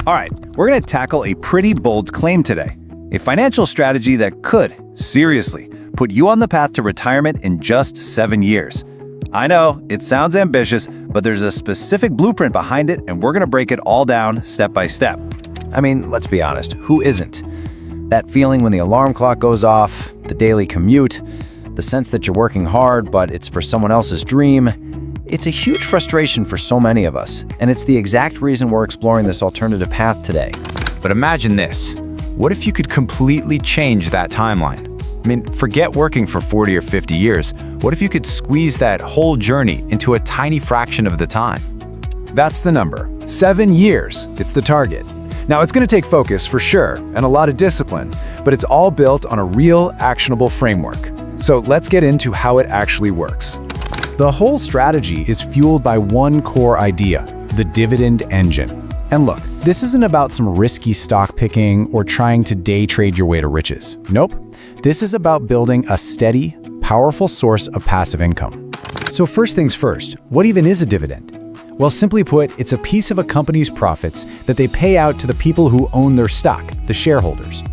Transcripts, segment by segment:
All right, we're going to tackle a pretty bold claim today. A financial strategy that could, seriously, put you on the path to retirement in just 7 years. I know, it sounds ambitious, but there's a specific blueprint behind it, and we're going to break it all down step by step. I mean, let's be honest, who isn't? That feeling when the alarm clock goes off, the daily commute, the sense that you're working hard, but it's for someone else's dream. It's a huge frustration for so many of us, and it's the exact reason we're exploring this alternative path today. But imagine this. What if you could completely change that timeline? I mean, forget working for 40 or 50 years. What if you could squeeze that whole journey into a tiny fraction of the time? That's the number. 7 years. It's the target. Now, it's going to take focus for sure, and a lot of discipline, but it's all built on a real, actionable framework. So let's get into how it actually works. The whole strategy is fueled by one core idea, the dividend engine. And look, this isn't about some risky stock picking or trying to day trade your way to riches. Nope. This is about building a steady, powerful source of passive income. So first things first, what even is a dividend? Well, simply put, it's a piece of a company's profits that they pay out to the people who own their stock, the shareholders.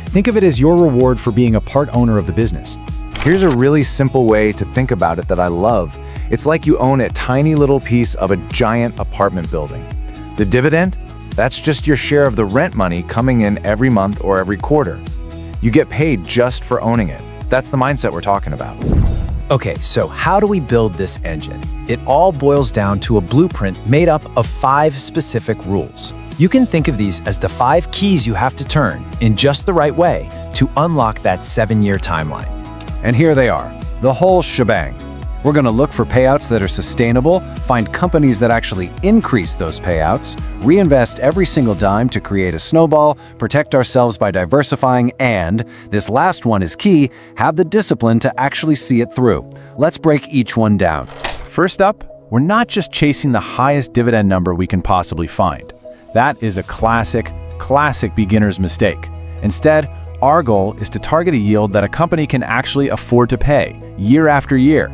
Think of it as your reward for being a part owner of the business. Here's a really simple way to think about it that I love. It's like you own a tiny little piece of a giant apartment building. The dividend? That's just your share of the rent money coming in every month or every quarter. You get paid just for owning it. That's the mindset we're talking about. Okay, so how do we build this engine? It all boils down to a blueprint made up of 5 specific rules. You can think of these as the 5 keys you have to turn in just the right way to unlock that 7-year timeline. And here they are, the whole shebang. We're going to look for payouts that are sustainable, find companies that actually increase those payouts, reinvest every single dime to create a snowball, protect ourselves by diversifying, and, this last one is key, have the discipline to actually see it through. Let's break each one down. First up, we're not just chasing the highest dividend number we can possibly find. That is a classic beginner's mistake. Instead, our goal is to target a yield that a company can actually afford to pay, year after year.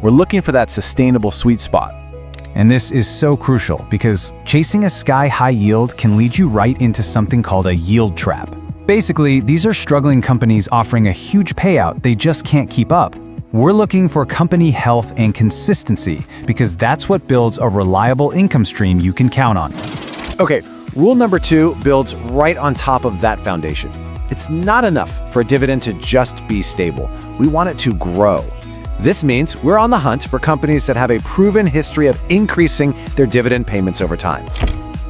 We're looking for that sustainable sweet spot. And this is so crucial because chasing a sky-high yield can lead you right into something called a yield trap. Basically, these are struggling companies offering a huge payout they just can't keep up. We're looking for company health and consistency because that's what builds a reliable income stream you can count on. Okay, rule number 2 builds right on top of that foundation. It's not enough for a dividend to just be stable. We want it to grow. This means we're on the hunt for companies that have a proven history of increasing their dividend payments over time.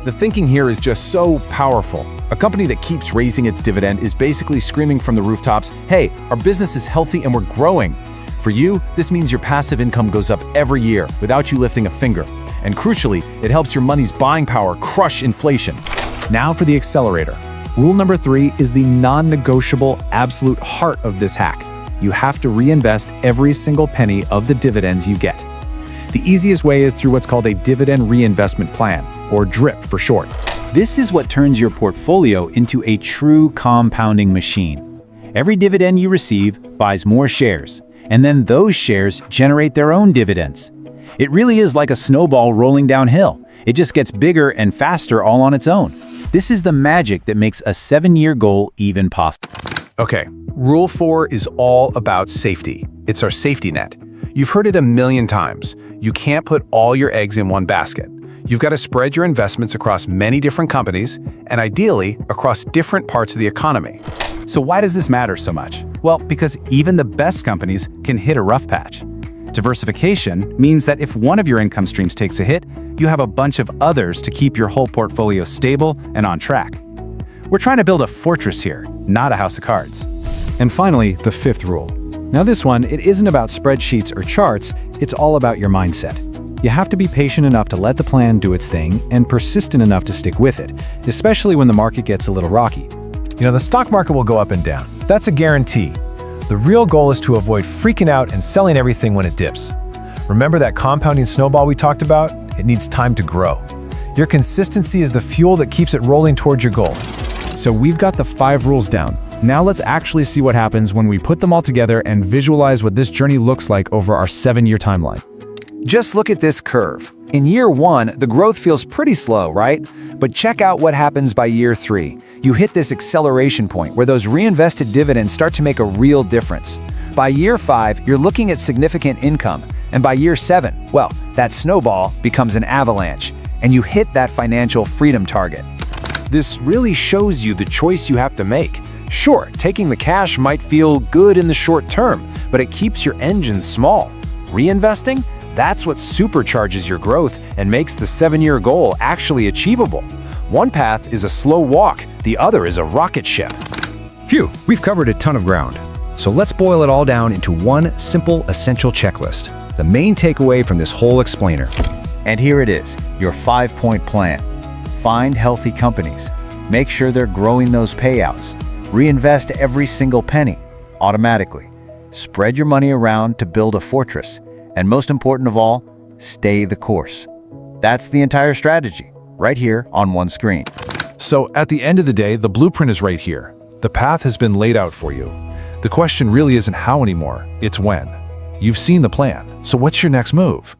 The thinking here is just so powerful. A company that keeps raising its dividend is basically screaming from the rooftops, hey, our business is healthy and we're growing. For you, this means your passive income goes up every year without you lifting a finger. And crucially, it helps your money's buying power crush inflation. Now for the accelerator. Rule number 3 is the non-negotiable absolute heart of this hack. You have to reinvest every single penny of the dividends you get. The easiest way is through what's called a dividend reinvestment plan, or DRIP for short. This is what turns your portfolio into a true compounding machine. Every dividend you receive buys more shares, and then those shares generate their own dividends. It really is like a snowball rolling downhill. It just gets bigger and faster all on its own. This is the magic that makes a 7-year goal even possible. Okay, rule 4 is all about safety. It's our safety net. You've heard it a million times. You can't put all your eggs in one basket. You've got to spread your investments across many different companies, and ideally, across different parts of the economy. So why does this matter so much? Well, because even the best companies can hit a rough patch. Diversification means that if one of your income streams takes a hit, you have a bunch of others to keep your whole portfolio stable and on track. We're trying to build a fortress here, not a house of cards. And finally, the 5th rule. Now this one, it isn't about spreadsheets or charts, it's all about your mindset. You have to be patient enough to let the plan do its thing and persistent enough to stick with it, especially when the market gets a little rocky. You know, the stock market will go up and down. That's a guarantee. The real goal is to avoid freaking out and selling everything when it dips. Remember that compounding snowball we talked about? It needs time to grow. Your consistency is the fuel that keeps it rolling towards your goal. So we've got the 5 rules down. Now let's actually see what happens when we put them all together and visualize what this journey looks like over our 7-year timeline. Just look at this curve. In year 1, the growth feels pretty slow, right? But check out what happens by year 3. You hit this acceleration point where those reinvested dividends start to make a real difference. By year 5, you're looking at significant income. And by year 7, well, that snowball becomes an avalanche, and you hit that financial freedom target. This really shows you the choice you have to make. Sure, taking the cash might feel good in the short term, but it keeps your engine small. Reinvesting? That's what supercharges your growth and makes the 7-year goal actually achievable. One path is a slow walk, the other is a rocket ship. Phew, we've covered a ton of ground. So let's boil it all down into one simple, essential checklist. The main takeaway from this whole explainer. And here it is, your 5-point plan. Find healthy companies. Make sure they're growing those payouts. Reinvest every single penny, automatically. Spread your money around to build a fortress. And most important of all, stay the course. That's the entire strategy, right here on one screen. So at the end of the day, the blueprint is right here. The path has been laid out for you. The question really isn't how anymore, it's when. You've seen the plan, so what's your next move?